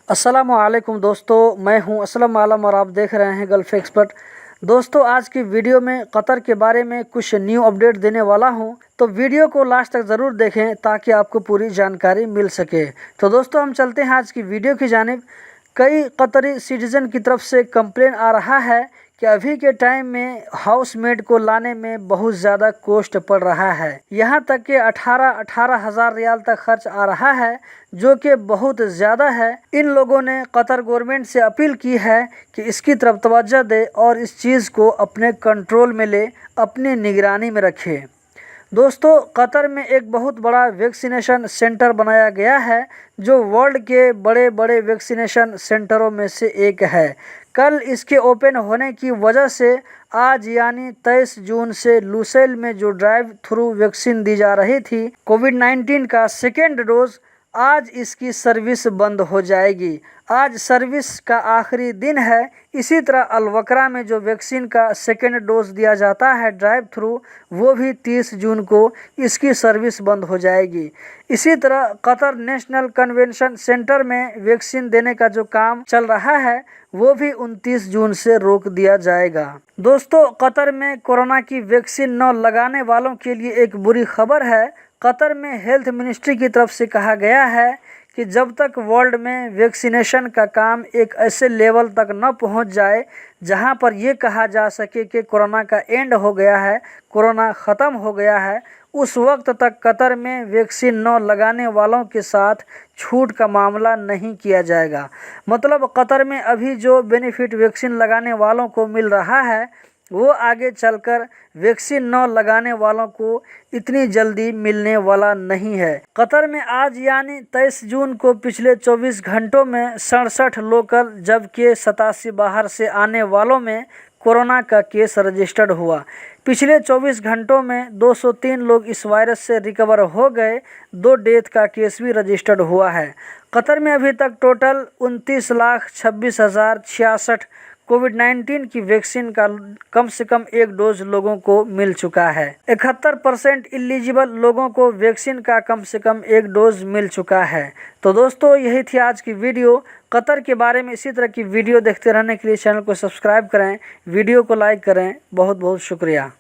अस्सलामुअलैकुम दोस्तों, मैं हूं असलम आलम और आप देख रहे हैं गल्फ एक्सपर्ट। दोस्तों, आज की वीडियो में कतर के बारे में कुछ न्यू अपडेट देने वाला हूं, तो वीडियो को लास्ट तक ज़रूर देखें ताकि आपको पूरी जानकारी मिल सके। तो दोस्तों, हम चलते हैं आज की वीडियो की जानिब। कई कतरी सिटीज़न की तरफ से कंप्लेन आ रहा है कि अभी के टाइम में हाउसमेड को लाने में बहुत ज़्यादा कॉस्ट पड़ रहा है। यहाँ तक कि 18 हज़ार रियाल तक खर्च आ रहा है, जो कि बहुत ज़्यादा है। इन लोगों ने कतर गवर्नमेंट से अपील की है कि इसकी तरफ तवज्जो दे और इस चीज़ को अपने कंट्रोल में ले, अपनी निगरानी में रखे। दोस्तों, कतर में एक बहुत बड़ा वैक्सीनेशन सेंटर बनाया गया है, जो वर्ल्ड के बड़े बड़े वैक्सीनेशन सेंटरों में से एक है। कल इसके ओपन होने की वजह से आज यानी 23 जून से लुसेल में जो ड्राइव थ्रू वैक्सीन दी जा रही थी कोविड-19 का सेकेंड डोज, आज इसकी सर्विस बंद हो जाएगी। आज सर्विस का आखिरी दिन है। इसी तरह अलवक्रा में जो वैक्सीन का सेकेंड डोज दिया जाता है ड्राइव थ्रू, वो भी 30 जून को इसकी सर्विस बंद हो जाएगी। इसी तरह कतर नेशनल कन्वेंशन सेंटर में वैक्सीन देने का जो काम चल रहा है, वो भी 29 जून से रोक दिया जाएगा। दोस्तों, कतर में कोरोना की वैक्सीन न लगाने वालों के लिए एक बुरी खबर है। कतर में हेल्थ मिनिस्ट्री की तरफ से कहा गया है कि जब तक वर्ल्ड में वैक्सीनेशन का काम एक ऐसे लेवल तक न पहुंच जाए जहां पर ये कहा जा सके कि कोरोना का एंड हो गया है, कोरोना ख़त्म हो गया है, उस वक्त तक कतर में वैक्सीन न लगाने वालों के साथ छूट का मामला नहीं किया जाएगा। मतलब कतर में अभी जो बेनिफिट वैक्सीन लगाने वालों को मिल रहा है, वो आगे चलकर वैक्सीन न लगाने वालों को इतनी जल्दी मिलने वाला नहीं है। कतर में आज यानी 23 जून को पिछले 24 घंटों में 67 लोकल जबकि 87 बाहर से आने वालों में कोरोना का केस रजिस्टर्ड हुआ। पिछले 24 घंटों में 203 लोग इस वायरस से रिकवर हो गए। 2 डेथ का केस भी रजिस्टर्ड हुआ है। कतर में अभी तक टोटल 29,26,066 कोविड-19 की वैक्सीन का कम से कम एक डोज लोगों को मिल चुका है। 71% एलिजिबल लोगों को वैक्सीन का कम से कम एक डोज मिल चुका है। तो दोस्तों, यही थी आज की वीडियो कतर के बारे में। इसी तरह की वीडियो देखते रहने के लिए चैनल को सब्सक्राइब करें, वीडियो को लाइक करें। बहुत बहुत शुक्रिया।